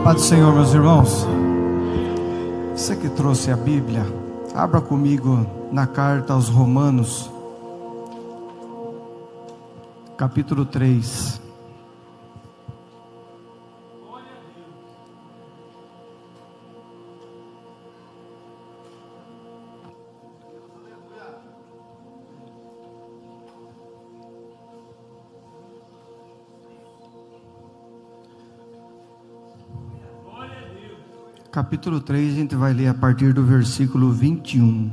Paz do Senhor, meus irmãos. Você que trouxe a Bíblia, abra comigo na carta aos Romanos, capítulo 3. Capítulo 3, a gente vai ler a partir do versículo 21.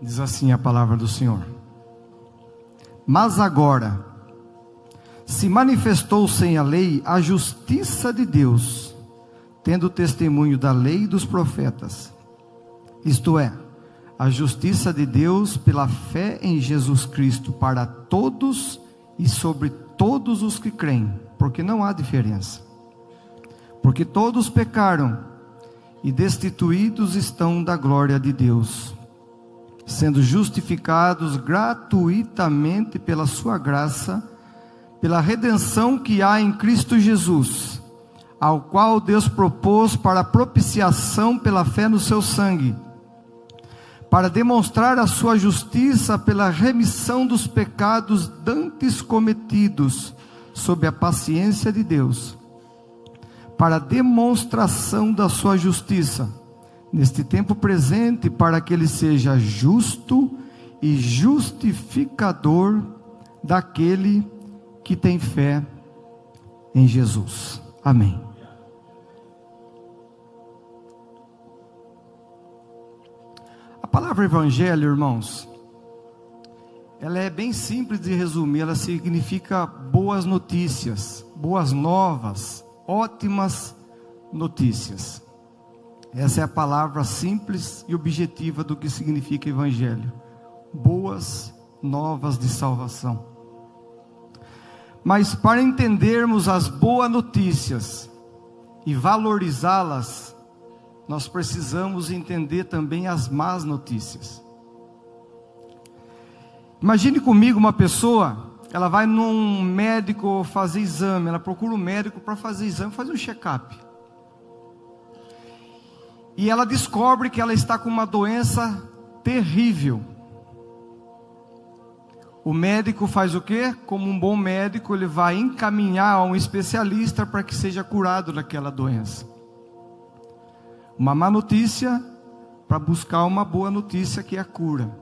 Diz assim a palavra do Senhor: Mas agora se manifestou sem a lei a justiça de Deus, tendo o testemunho da lei e dos profetas, isto é, a justiça de Deus pela fé em Jesus Cristo para todos e sobre todos os que creem, porque não há diferença. Porque todos pecaram e destituídos estão da glória de Deus, sendo justificados gratuitamente pela sua graça, pela redenção que há em Cristo Jesus, ao qual Deus propôs para propiciação pela fé no seu sangue, para demonstrar a sua justiça pela remissão dos pecados dantes cometidos, sob a paciência de Deus, para demonstração da sua justiça, neste tempo presente, para que Ele seja justo e justificador daquele que tem fé em Jesus. Amém. A palavra evangelho, irmãos, ela é bem simples de resumir. Ela significa boas notícias, boas novas, ótimas notícias. Essa é a palavra simples e objetiva do que significa evangelho: boas novas de salvação. Mas para entendermos as boas notícias e valorizá-las, nós precisamos entender também as más notícias. Imagine comigo uma pessoa, ela vai num médico fazer exame, ela procura um médico para fazer exame, fazer um check-up. E ela descobre que ela está com uma doença terrível. O médico faz o quê? Como um bom médico, ele vai encaminhar a um especialista para que seja curado daquela doença. Uma má notícia para buscar uma boa notícia, que é a cura.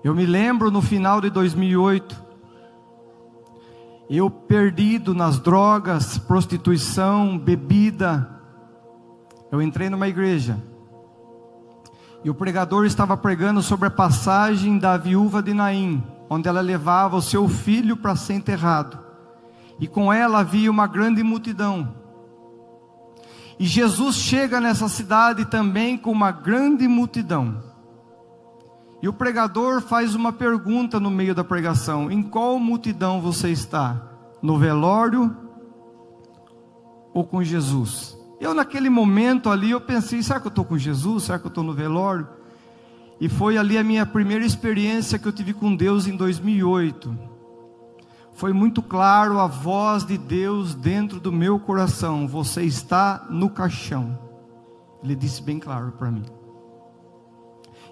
Eu me lembro no final de 2008, eu perdido nas drogas, prostituição, bebida. Eu entrei numa igreja e o pregador estava pregando sobre a passagem da viúva de Naim, onde ela levava o seu filho para ser enterrado, e com ela havia uma grande multidão. E Jesus chega nessa cidade também com uma grande multidão. E o pregador faz uma pergunta no meio da pregação: em qual multidão você está? No velório ou com Jesus? Eu naquele momento ali, eu pensei, será que eu estou com Jesus? Será que eu estou no velório? E foi ali a minha primeira experiência que eu tive com Deus em 2008. Foi muito claro a voz de Deus dentro do meu coração: você está no caixão. Ele disse bem claro para mim.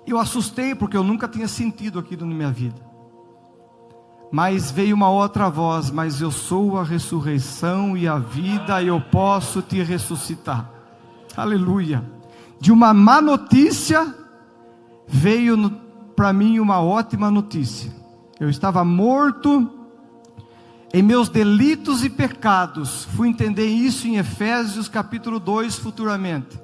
Eu assustei, porque eu nunca tinha sentido aquilo na minha vida. Mas veio uma outra voz: mas eu sou a ressurreição e a vida, e eu posso te ressuscitar. Aleluia. De uma má notícia veio para mim uma ótima notícia. Eu estava morto em meus delitos e pecados. Fui entender isso em Efésios capítulo 2 futuramente.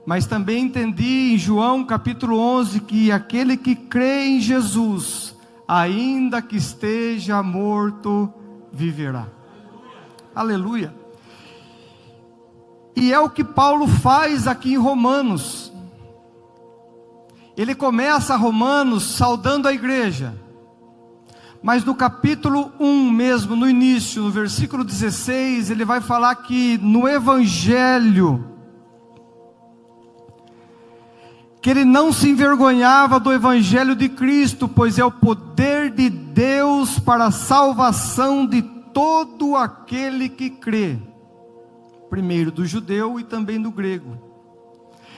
Mas também entendi em João capítulo 11 que aquele que crê em Jesus, ainda que esteja morto, viverá. Aleluia. E é o que Paulo faz aqui em Romanos. Ele começa Romanos saudando a igreja, Mas no capítulo 1 mesmo, no início, no versículo 16, ele vai falar que no Evangelho, que ele não se envergonhava do Evangelho de Cristo, pois é o poder de Deus para a salvação de todo aquele que crê, primeiro do judeu e também do grego.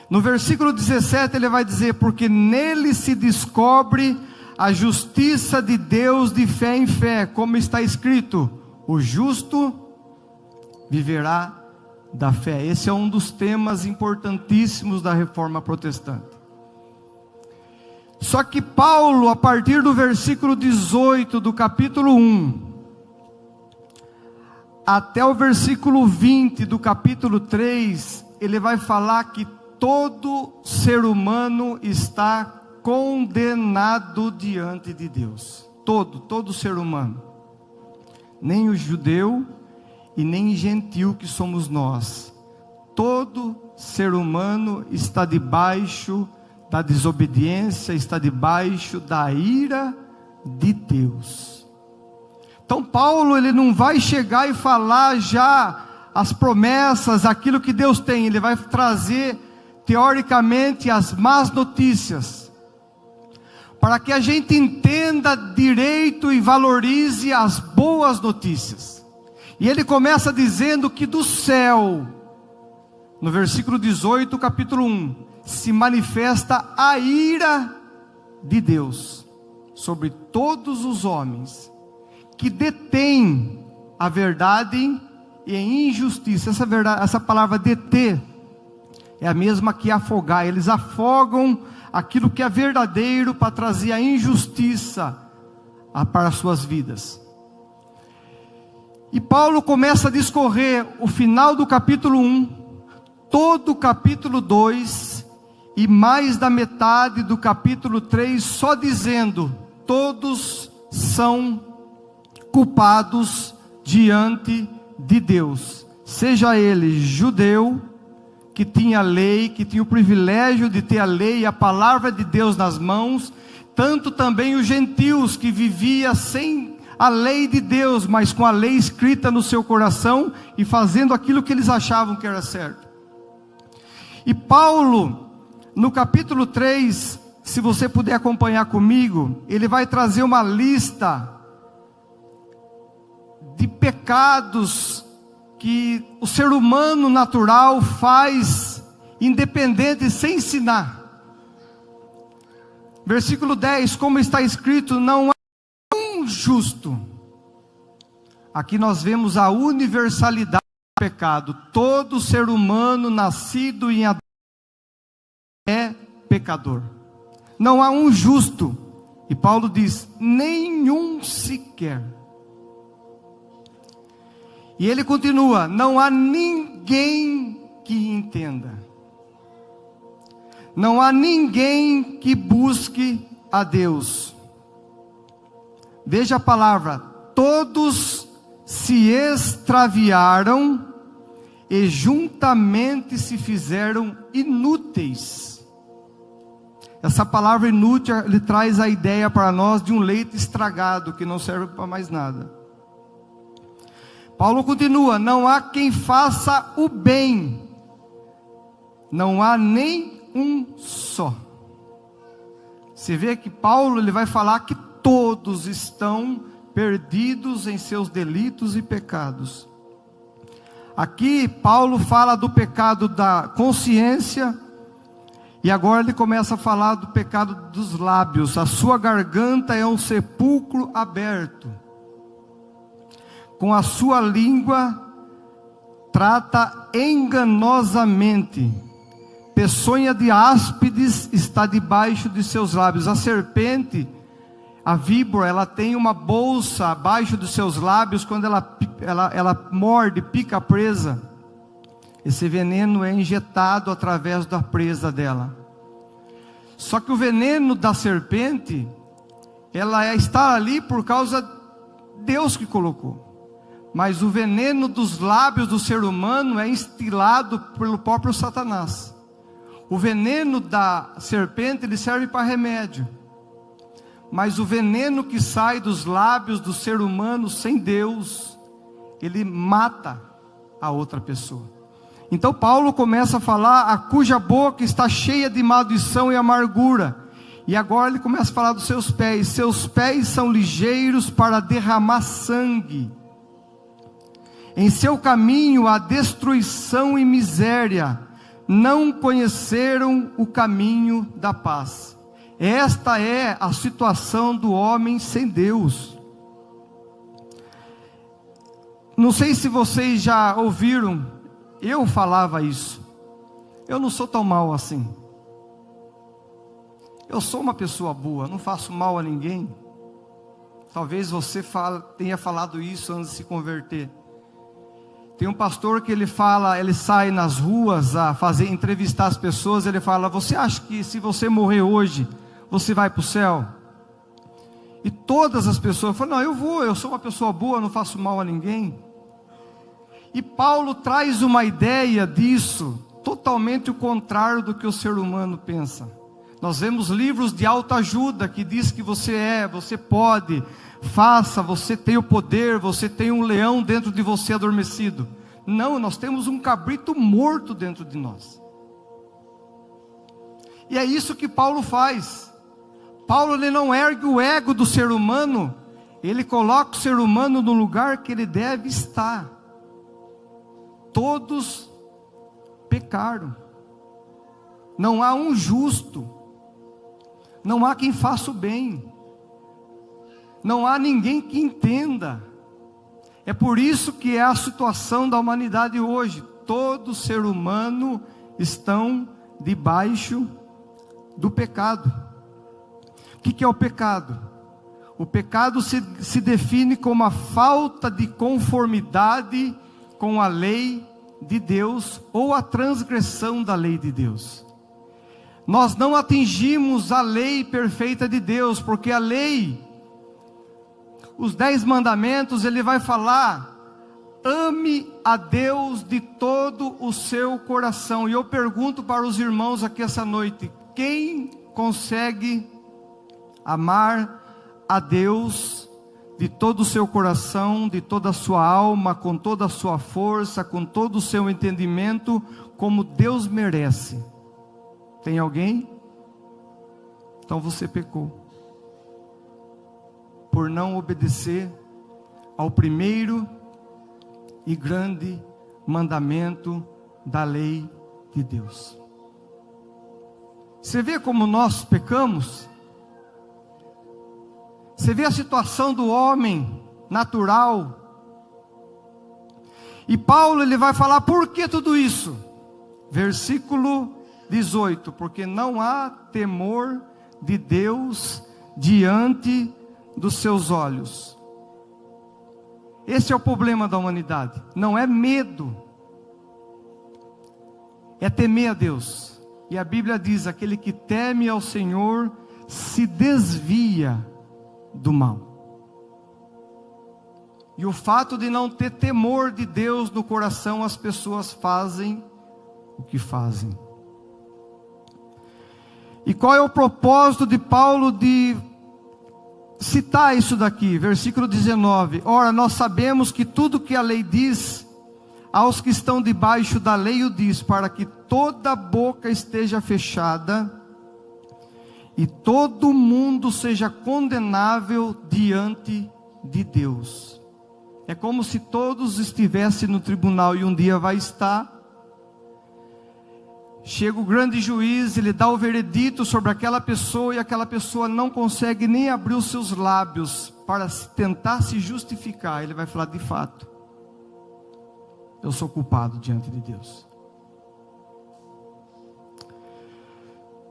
No versículo 17 ele vai dizer, porque nele se descobre a justiça de Deus de fé em fé, como está escrito, o justo viverá da fé. Esse é um dos temas importantíssimos da Reforma Protestante. Só que Paulo, a partir do versículo 18 do capítulo 1, até o versículo 20 do capítulo 3, ele vai falar que todo ser humano está condenado diante de Deus. Todo ser humano. Nem o judeu e nem gentil que somos nós. Todo ser humano está debaixo da desobediência, está debaixo da ira de Deus. Então Paulo, ele não vai chegar e falar já as promessas, aquilo que Deus tem. Ele vai trazer teoricamente as más notícias, para que a gente entenda direito e valorize as boas notícias. E ele começa dizendo que do céu, no versículo 18, capítulo 1, se manifesta a ira de Deus sobre todos os homens que detêm a verdade e a injustiça. Essa palavra deter é a mesma que afogar. Eles afogam aquilo que é verdadeiro para trazer a injustiça para as suas vidas. E Paulo começa a discorrer o final do capítulo 1, todo o capítulo 2 e mais da metade do capítulo 3, só dizendo: todos são culpados diante de Deus, seja ele judeu, que tinha lei, que tinha o privilégio de ter a lei e a palavra de Deus nas mãos, tanto também os gentios que viviam sem a lei de Deus, mas com a lei escrita no seu coração e fazendo aquilo que eles achavam que era certo. E Paulo, no capítulo 3, se você puder acompanhar comigo, ele vai trazer uma lista de pecados que o ser humano natural faz, independente, sem ensinar. Versículo 10, como está escrito, não há um justo. Aqui nós vemos a universalidade do pecado. Todo ser humano nascido em Adão é pecador. Não há um justo. E Paulo diz, nenhum sequer. E ele continua, não há ninguém que entenda. Não há ninguém que busque a Deus. Veja a palavra, todos se extraviaram e juntamente se fizeram inúteis. Essa palavra inútil, ele traz a ideia para nós de um leite estragado, que não serve para mais nada. Paulo continua, não há quem faça o bem, não há nem um só. Você vê que Paulo, ele vai falar que todos estão perdidos em seus delitos e pecados. Aqui Paulo fala do pecado da consciência, e agora ele começa a falar do pecado dos lábios. A sua garganta é um sepulcro aberto. Com a sua língua trata enganosamente. Peçonha de áspides está debaixo de seus lábios. A serpente, a víbora, ela tem uma bolsa abaixo dos seus lábios. Quando ela morde, pica a presa, esse veneno é injetado através da presa dela. Só que o veneno da serpente, ela está ali por causa de Deus que colocou. Mas o veneno dos lábios do ser humano é instilado pelo próprio Satanás. O veneno da serpente, ele serve para remédio. mas o veneno que sai dos lábios do ser humano sem Deus, ele mata a outra pessoa. Então Paulo começa a falar: a cuja boca está cheia de maldição e amargura. E agora ele começa a falar dos seus pés são ligeiros para derramar sangue. Em seu caminho há destruição e miséria, não conheceram o caminho da paz. Esta é a situação do homem sem Deus. Não sei se vocês já ouviram, eu falava isso: eu não sou tão mal assim, eu sou uma pessoa boa, não faço mal a ninguém. Talvez você tenha falado isso antes de se converter. Tem um pastor que ele sai nas ruas a entrevistar as pessoas. Ele fala: você acha que se você morrer hoje, você vai para o céu? E todas as pessoas falam: não, eu vou, eu sou uma pessoa boa, não faço mal a ninguém. E Paulo traz uma ideia disso, totalmente o contrário do que o ser humano pensa. Nós vemos livros de autoajuda que diz que você pode, faça, você tem o poder, você tem um leão dentro de você adormecido. Não, nós temos um cabrito morto dentro de nós. E é isso que Paulo faz. Paulo, ele não ergue o ego do ser humano, ele coloca o ser humano no lugar que ele deve estar. Todos pecaram, não há um justo, não há quem faça o bem, não há ninguém que entenda. É por isso que é a situação da humanidade hoje. Todo ser humano estão debaixo do pecado. O que é o pecado? O pecado se define como a falta de conformidade com a lei de Deus, ou a transgressão da lei de Deus. Nós não atingimos a lei perfeita de Deus, porque a lei, os 10 mandamentos, ele vai falar: ame a Deus de todo o seu coração. E eu pergunto para os irmãos aqui essa noite: quem consegue amar a Deus de todo o seu coração, de toda a sua alma, com toda a sua força, com todo o seu entendimento, como Deus merece? Tem alguém? Então você pecou por não obedecer ao primeiro e grande mandamento da lei de Deus. Você vê como nós pecamos? Você vê a situação do homem natural. E Paulo, ele vai falar por que tudo isso. Versículo 18: porque não há temor de Deus diante dos seus olhos. Esse é o problema da humanidade. Não é medo, é temer a Deus. E a Bíblia diz: aquele que teme ao Senhor se desvia do mal. E o fato de não ter temor de Deus no coração, as pessoas fazem o que fazem. E qual é o propósito de Paulo de citar isso daqui? Versículo 19: ora, nós sabemos que tudo que a lei diz, aos que estão debaixo da lei o diz, para que toda boca esteja fechada, e todo mundo seja condenável diante de Deus. É como se todos estivessem no tribunal, e um dia vai estar. Chega o grande juiz, ele dá o veredito sobre aquela pessoa, e aquela pessoa não consegue nem abrir os seus lábios para tentar se justificar. Ele vai falar: de fato, eu sou culpado diante de Deus.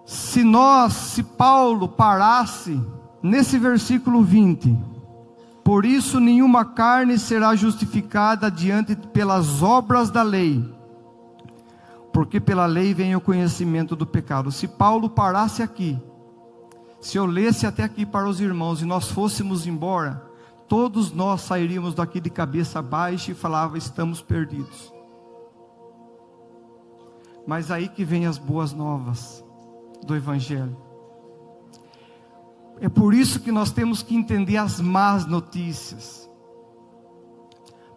Se Paulo parasse nesse versículo 20: por isso nenhuma carne será justificada pelas obras da lei, porque pela lei vem o conhecimento do pecado. Se Paulo parasse aqui, se eu lesse até aqui para os irmãos e nós fôssemos embora, todos nós sairíamos daqui de cabeça baixa e falava: estamos perdidos. Mas aí que vem as boas novas do Evangelho. É por isso que nós temos que entender as más notícias,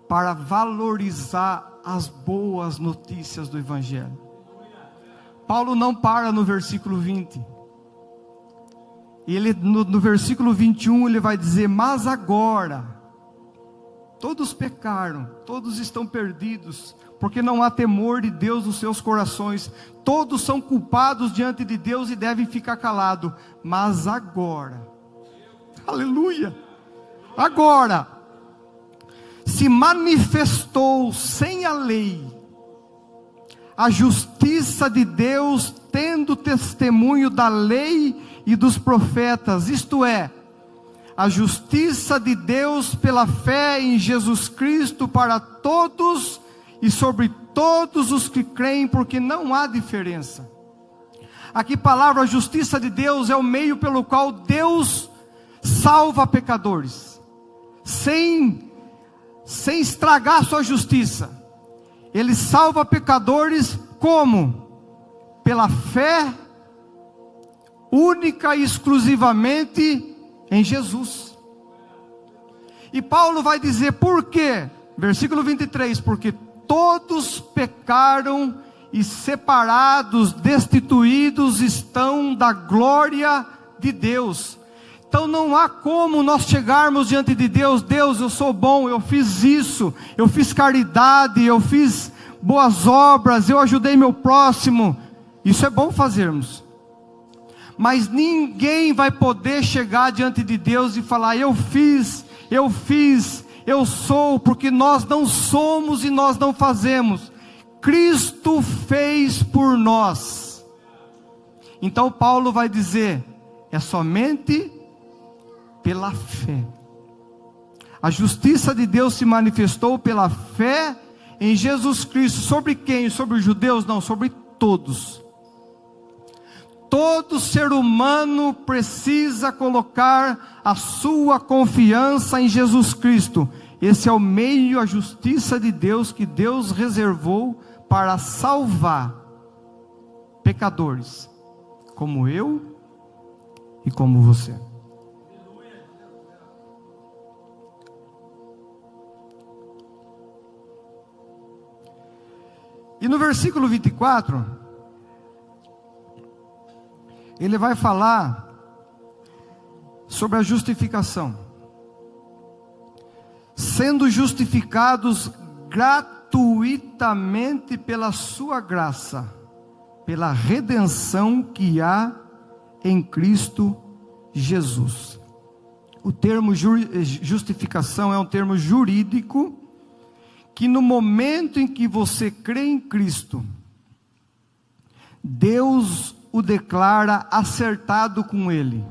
para valorizar as boas notícias do Evangelho. Paulo não para no versículo 20. Ele, no versículo 21, ele vai dizer: mas agora, todos pecaram, todos estão perdidos, porque não há temor de Deus nos seus corações, todos são culpados diante de Deus e devem ficar calados, mas agora, aleluia, agora, se manifestou sem a lei, a justiça de Deus, tendo testemunho da lei e dos profetas, isto é, a justiça de Deus pela fé em Jesus Cristo para todos e sobre todos os que creem, porque não há diferença. Aqui a palavra justiça de Deus é o meio pelo qual Deus salva pecadores, sem estragar sua justiça. Ele salva pecadores como? Pela fé única e exclusivamente em Jesus. E Paulo vai dizer por quê? Versículo 23, porque todos pecaram e separados, destituídos estão da glória de Deus. Então não há como nós chegarmos diante de Deus: Deus, eu sou bom, eu fiz isso, eu fiz caridade, eu fiz boas obras, eu ajudei meu próximo. Isso é bom fazermos, mas ninguém vai poder chegar diante de Deus e falar: eu fiz, eu sou, porque nós não somos e nós não fazemos. Cristo fez por nós. Então Paulo vai dizer: é somente pela fé. A justiça de Deus se manifestou pela fé em Jesus Cristo. Sobre quem? Sobre os judeus? Não, sobre todos. Todo ser humano precisa colocar a sua confiança em Jesus Cristo. Esse é o meio, a justiça de Deus que Deus reservou para salvar pecadores, como eu e como você. E no versículo 24, ele vai falar sobre a justificação. Sendo justificados gratuitamente pela sua graça, pela redenção que há em Cristo Jesus. O termo justificação é um termo jurídico, que no momento em que você crê em Cristo, Deus o declara acertado com Ele.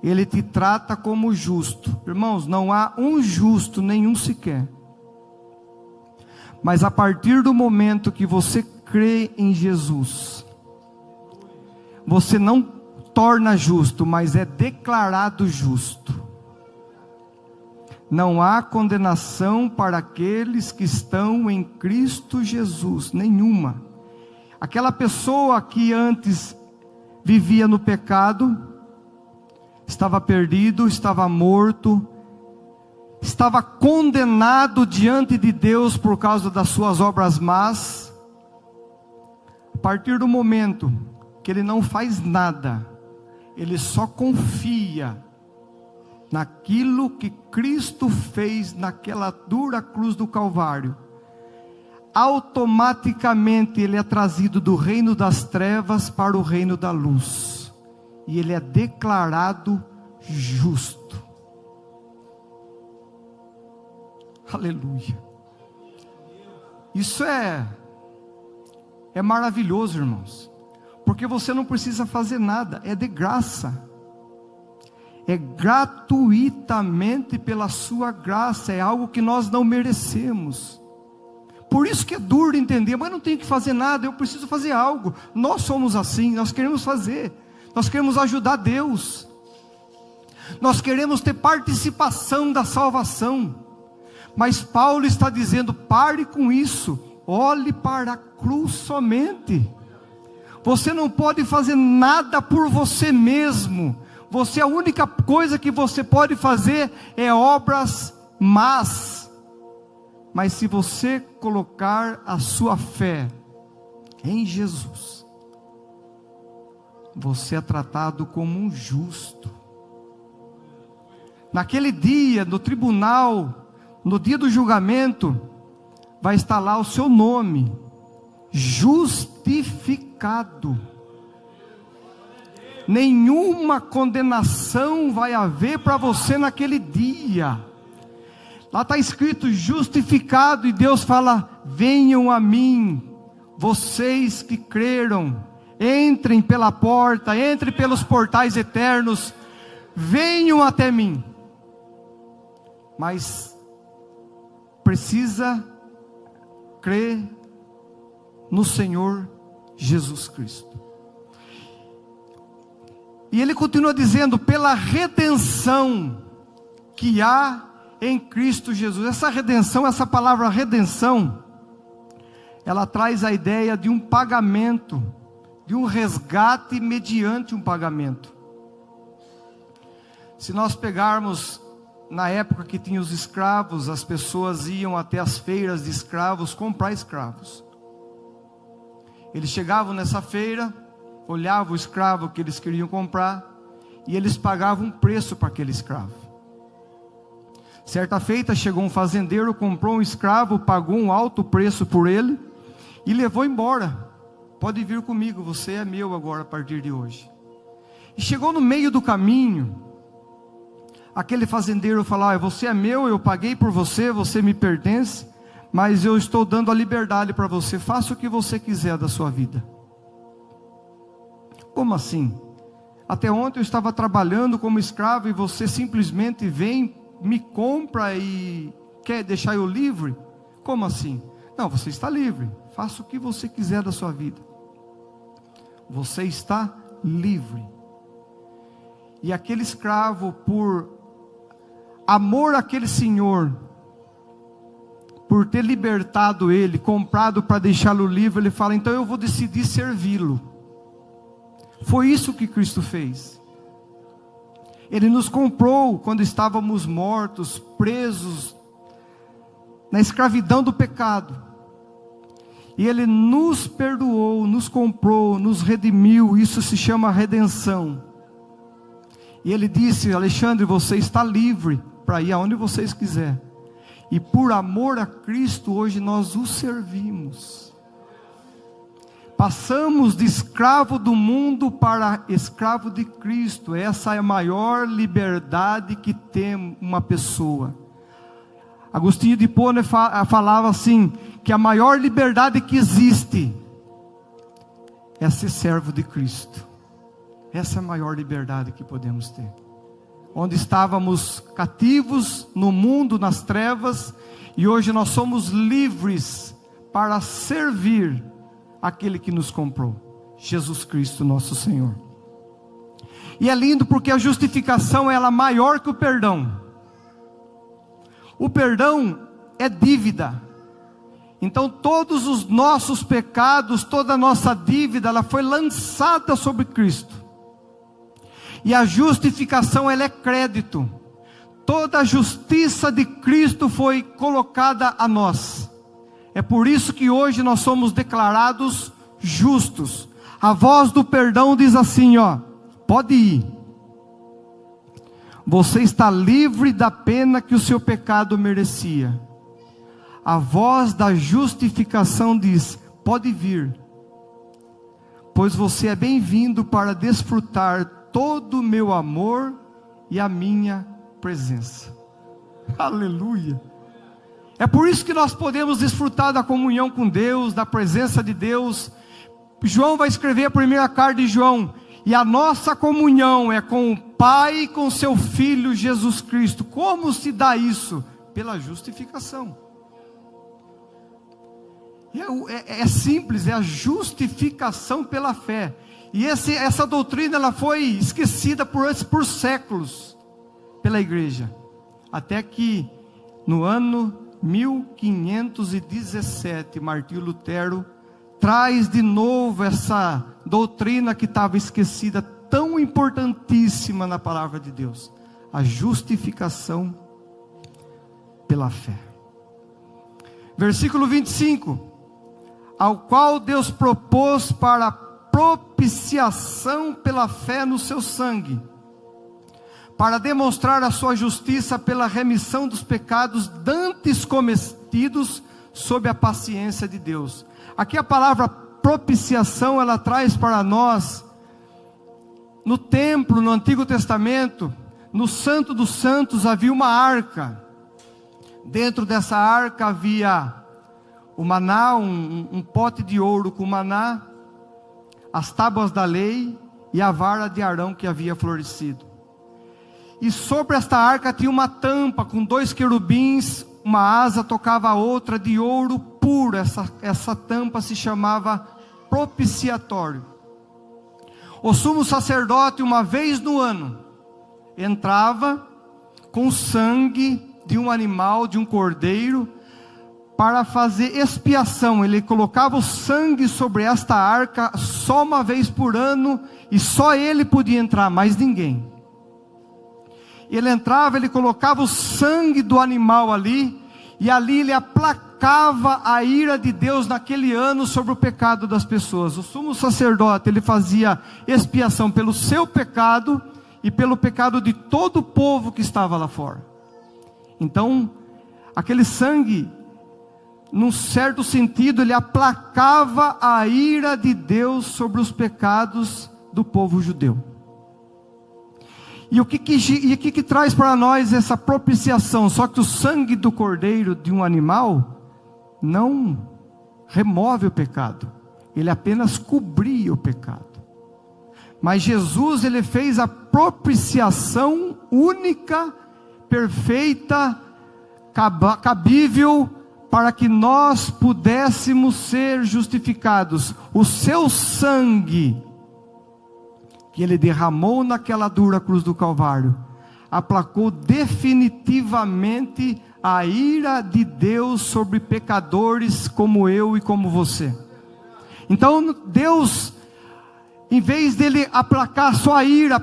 Ele te trata como justo. Irmãos, não há um justo, nenhum sequer. Mas a partir do momento que você crê em Jesus, você não torna justo, mas é declarado justo. Não há condenação para aqueles que estão em Cristo Jesus, nenhuma. Aquela pessoa que antes vivia no pecado, estava perdido, estava morto, estava condenado diante de Deus por causa das suas obras más. A partir do momento que ele não faz nada, ele só confia naquilo que Cristo fez naquela dura cruz do Calvário, automaticamente ele é trazido do reino das trevas para o reino da luz, e ele é declarado justo. Aleluia. Isso é maravilhoso, irmãos, porque você não precisa fazer nada, é de graça. É gratuitamente pela sua graça, é algo que nós não merecemos. Por isso que é duro entender, mas não tenho que fazer nada, eu preciso fazer algo. Nós somos assim, nós queremos fazer, nós queremos ajudar Deus, nós queremos ter participação da salvação. Mas Paulo está dizendo: pare com isso, olhe para a cruz somente. Você não pode fazer nada por você mesmo. A única coisa que você pode fazer é obras más. Mas se você colocar a sua fé em Jesus, você é tratado como um justo. Naquele dia, no tribunal, no dia do julgamento, vai estar lá o seu nome, justificado. Nenhuma condenação vai haver para você naquele dia. Lá está escrito justificado, e Deus fala: venham a mim, vocês que creram, entrem pela porta, entrem pelos portais eternos, venham até mim. Mas precisa crer no Senhor Jesus Cristo. E ele continua dizendo: pela redenção que há em Cristo Jesus. Essa redenção, essa palavra redenção, ela traz a ideia de um pagamento, de um resgate mediante um pagamento. Se nós pegarmos, na época que tinha os escravos, as pessoas iam até as feiras de escravos comprar escravos. Eles chegavam nessa feira, olhavam o escravo que eles queriam comprar, e eles pagavam um preço para aquele escravo. Certa feita chegou um fazendeiro, comprou um escravo, pagou um alto preço por ele, e levou embora. Pode vir comigo, você é meu agora a partir de hoje. E chegou no meio do caminho, aquele fazendeiro falou: você é meu, eu paguei por você, você me pertence, mas eu estou dando a liberdade para você, faça o que você quiser da sua vida. Como assim? Até ontem eu estava trabalhando como escravo e você simplesmente vem, me compra e quer deixar eu livre? Como assim? Não, você está livre, faça o que você quiser da sua vida. Você está livre. E aquele escravo, por amor àquele senhor, por ter libertado ele, comprado para deixá-lo livre, ele fala: então eu vou decidir servi-lo. Foi isso que Cristo fez. Ele nos comprou quando estávamos mortos, presos na escravidão do pecado, e Ele nos perdoou, nos comprou, nos redimiu. Isso se chama redenção. E Ele disse: Alexandre, você está livre para ir aonde vocês quiserem. E por amor a Cristo, hoje nós o servimos. Passamos de escravo do mundo para escravo de Cristo. Essa é a maior liberdade que tem uma pessoa. Agostinho de Hipona falava assim, que a maior liberdade que existe é ser servo de Cristo. Essa é a maior liberdade que podemos ter. Onde estávamos cativos no mundo, nas trevas, e hoje nós somos livres para servir aquele que nos comprou, Jesus Cristo nosso Senhor. E é lindo porque a justificação ela é maior que o perdão. O perdão é dívida. Então todos os nossos pecados, toda a nossa dívida, ela foi lançada sobre Cristo. E a justificação ela é crédito. Toda a justiça de Cristo foi colocada a nós. É por isso que hoje nós somos declarados justos. A voz do perdão diz assim, pode ir. Você está livre da pena que o seu pecado merecia. A voz da justificação diz, pode vir. Pois você é bem-vindo para desfrutar todo o meu amor e a minha presença. Aleluia. É por isso que nós podemos desfrutar da comunhão com Deus, da presença de Deus. João vai escrever a primeira carta de João. E a nossa comunhão é com o Pai e com seu Filho Jesus Cristo. Como se dá isso? Pela justificação. É simples, é a justificação pela fé. E essa doutrina ela foi esquecida por séculos pela igreja. Até que no ano 1517, Martinho Lutero traz de novo essa doutrina que estava esquecida, tão importantíssima na palavra de Deus: a justificação pela fé. Versículo 25: ao qual Deus propôs para propiciação pela fé no seu sangue, para demonstrar a sua justiça pela remissão dos pecados dantes cometidos sob a paciência de Deus. Aqui a palavra propiciação, ela traz para nós, no templo, no Antigo Testamento, no Santo dos Santos havia uma arca. Dentro dessa arca havia o maná, um pote de ouro com maná, as tábuas da lei e a vara de Arão que havia florescido. E sobre esta arca tinha uma tampa com 2 querubins, uma asa tocava a outra, de ouro puro. Essa tampa se chamava propiciatório. O sumo sacerdote, uma vez no ano, entrava com sangue de um animal, de um cordeiro, para fazer expiação. Ele colocava o sangue sobre esta arca só uma vez por ano, e só ele podia entrar, mais ninguém. Ele entrava, ele colocava o sangue do animal ali, e ali ele aplacava a ira de Deus naquele ano sobre o pecado das pessoas. O sumo sacerdote, ele fazia expiação pelo seu pecado e pelo pecado de todo o povo que estava lá fora. Então, aquele sangue, num certo sentido, ele aplacava a ira de Deus sobre os pecados do povo judeu. E o que traz para nós essa propiciação? Só que o sangue do cordeiro, de um animal, não remove o pecado, ele apenas cobria o pecado. Mas Jesus, ele fez a propiciação única, perfeita, cabível, para que nós pudéssemos ser justificados. O seu sangue, que ele derramou naquela dura cruz do Calvário, aplacou definitivamente a ira de Deus sobre pecadores como eu e como você. Então Deus, em vez dele aplicar sua ira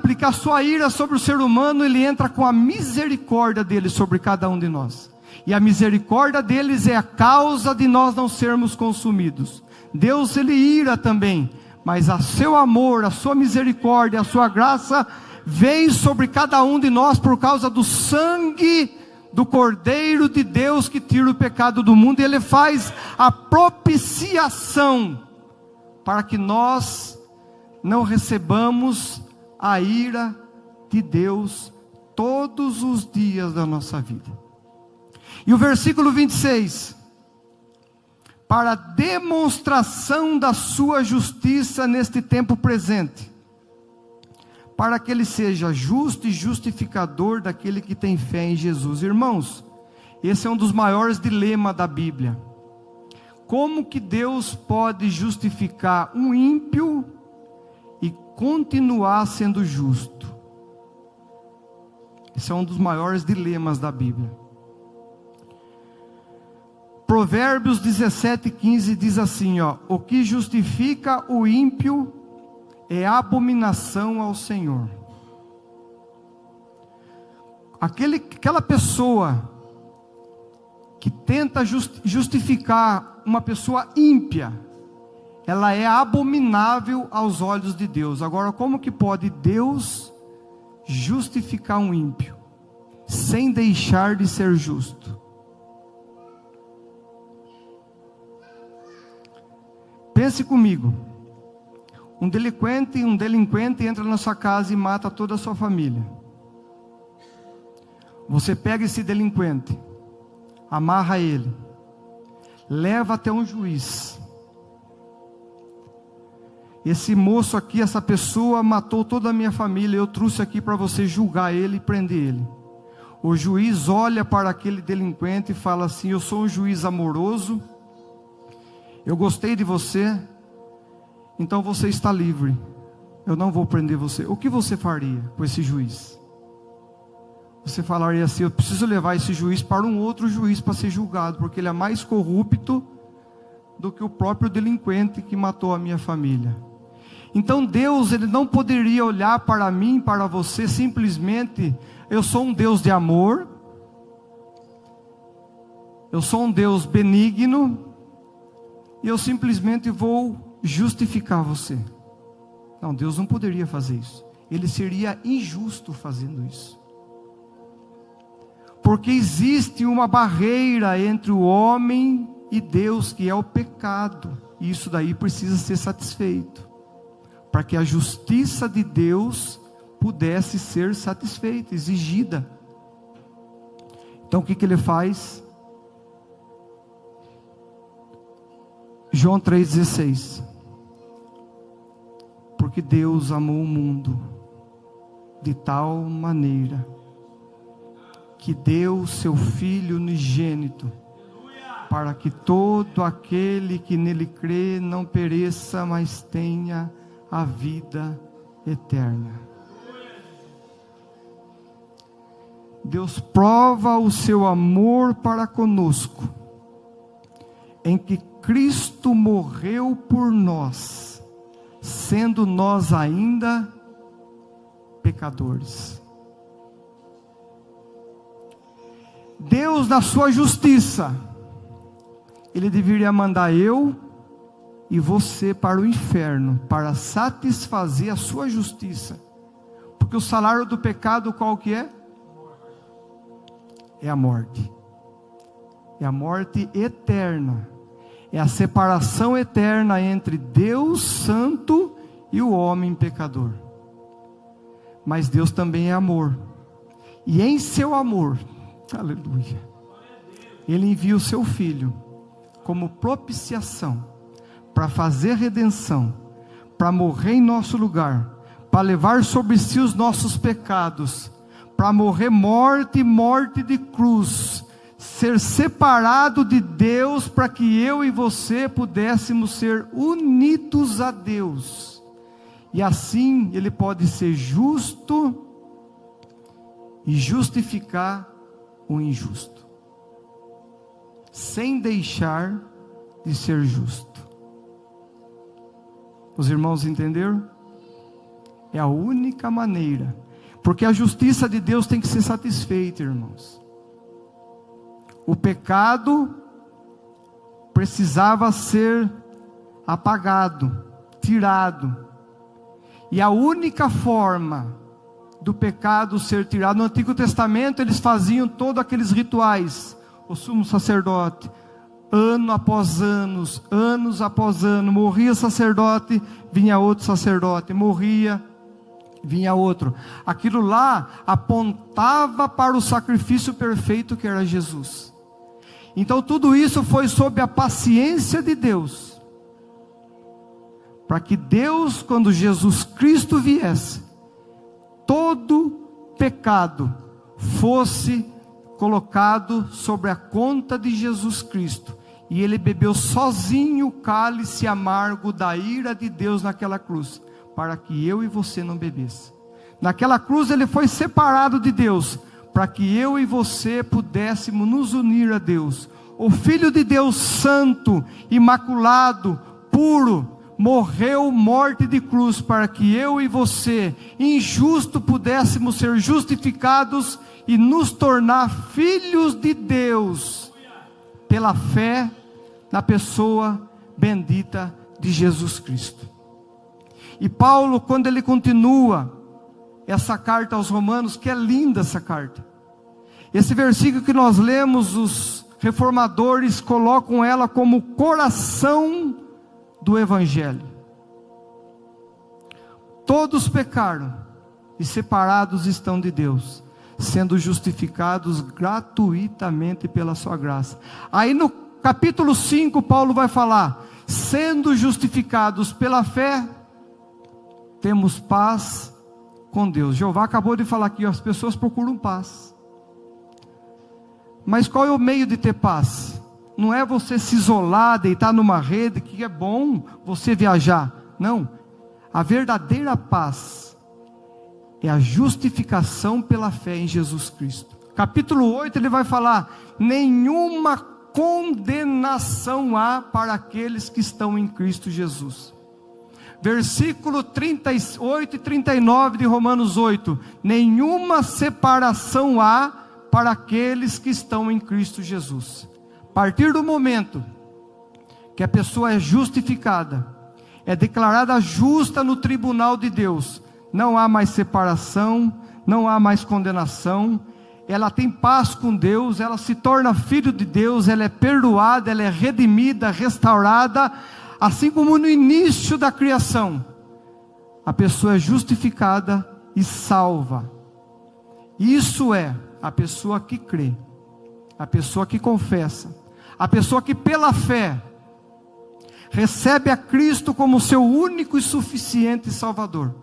sobre o ser humano, ele entra com a misericórdia dele sobre cada um de nós. E a misericórdia deles é a causa de nós não sermos consumidos. Deus, ele ira também, mas a seu amor, a sua misericórdia, a sua graça vem sobre cada um de nós por causa do sangue do Cordeiro de Deus que tira o pecado do mundo. E ele faz a propiciação para que nós não recebamos a ira de Deus todos os dias da nossa vida. E o versículo 26: para demonstração da sua justiça neste tempo presente, para que ele seja justo e justificador daquele que tem fé em Jesus. Irmãos, esse é um dos maiores dilemas da Bíblia. Como que Deus pode justificar um ímpio e continuar sendo justo? Esse é um dos maiores dilemas da Bíblia. Provérbios 17:15 diz assim, o que justifica o ímpio é abominação ao Senhor. Aquela pessoa que tenta justificar uma pessoa ímpia, ela é abominável aos olhos de Deus. Agora, como que pode Deus justificar um ímpio sem deixar de ser justo? Pense comigo. Um delinquente entra na sua casa e mata toda a sua família. Você pega esse delinquente, amarra ele, leva até um juiz. Esse moço aqui, essa pessoa matou toda a minha família, eu trouxe aqui para você julgar ele e prender ele. O juiz olha para aquele delinquente e fala assim: eu sou um juiz amoroso, eu gostei de você, então você está livre, eu não vou prender você. O que você faria com esse juiz? Você falaria assim: eu preciso levar esse juiz para um outro juiz para ser julgado, porque ele é mais corrupto do que o próprio delinquente que matou a minha família. Então Deus, Ele não poderia olhar para mim, para você, simplesmente, eu sou um Deus de amor, eu sou um Deus benigno, e eu simplesmente vou justificar você. Não, Deus não poderia fazer isso. Ele seria injusto fazendo isso. Porque existe uma barreira entre o homem e Deus, que é o pecado. E isso daí precisa ser satisfeito, para que a justiça de Deus pudesse ser satisfeita, exigida. Então o que ele faz? João 3,16. Porque Deus amou o mundo de tal maneira que deu o seu Filho unigênito, para que todo aquele que nele crê não pereça, mas tenha a vida eterna. Deus prova o seu amor para conosco, em que Cristo morreu por nós, sendo nós ainda pecadores. Deus, na sua justiça, Ele deveria mandar eu e você para o inferno, para satisfazer a sua justiça. Porque o salário do pecado qual que é? É a morte. É a morte eterna. É a separação eterna entre Deus santo e o homem pecador. Mas Deus também é amor. E em seu amor, aleluia, Ele envia o seu Filho como propiciação, para fazer redenção, para morrer em nosso lugar, para levar sobre si os nossos pecados, para morrer morte de cruz, ser separado de Deus, para que eu e você pudéssemos ser unidos a Deus. E assim Ele pode ser justo e justificar o injusto, sem deixar de ser justo. Os irmãos entenderam? É a única maneira, porque a justiça de Deus tem que ser satisfeita, irmãos. O pecado precisava ser apagado, tirado, e a única forma do pecado ser tirado, no Antigo Testamento eles faziam todos aqueles rituais, o sumo sacerdote, ano após anos após ano, morria sacerdote, vinha outro sacerdote, morria, vinha outro. Aquilo lá apontava para o sacrifício perfeito que era Jesus. Então tudo isso foi sob a paciência de Deus, para que Deus, quando Jesus Cristo viesse, todo pecado fosse colocado sobre a conta de Jesus Cristo, e Ele bebeu sozinho o cálice amargo da ira de Deus naquela cruz, para que eu e você não bebesse. Naquela cruz Ele foi separado de Deus, para que eu e você pudéssemos nos unir a Deus. O Filho de Deus santo, imaculado, puro, morreu morte de cruz, para que eu e você, injusto, pudéssemos ser justificados e nos tornar filhos de Deus, pela fé na pessoa bendita de Jesus Cristo. E Paulo, quando ele continua essa carta aos Romanos, que é linda essa carta, esse versículo que nós lemos, os reformadores colocam ela como o coração do Evangelho. Todos pecaram e separados estão de Deus, sendo justificados gratuitamente pela sua graça. Aí no capítulo 5 Paulo vai falar: sendo justificados pela fé, temos paz com Deus. Jeová acabou de falar aqui, as pessoas procuram paz. Mas qual é o meio de ter paz? Não é você se isolar, deitar numa rede, que é bom você viajar. Não, a verdadeira paz é a justificação pela fé em Jesus Cristo. Capítulo 8 ele vai falar: nenhuma condenação há para aqueles que estão em Cristo Jesus. Versículo 38 e 39 de Romanos 8: nenhuma separação há para aqueles que estão em Cristo Jesus. A partir do momento que a pessoa é justificada, é declarada justa no tribunal de Deus, não há mais separação, não há mais condenação. Ela tem paz com Deus, ela se torna filho de Deus, ela é perdoada, ela é redimida, restaurada, assim como no início da criação. A pessoa é justificada e salva. Isso é a pessoa que crê, a pessoa que confessa, a pessoa que pela fé recebe a Cristo como seu único e suficiente Salvador.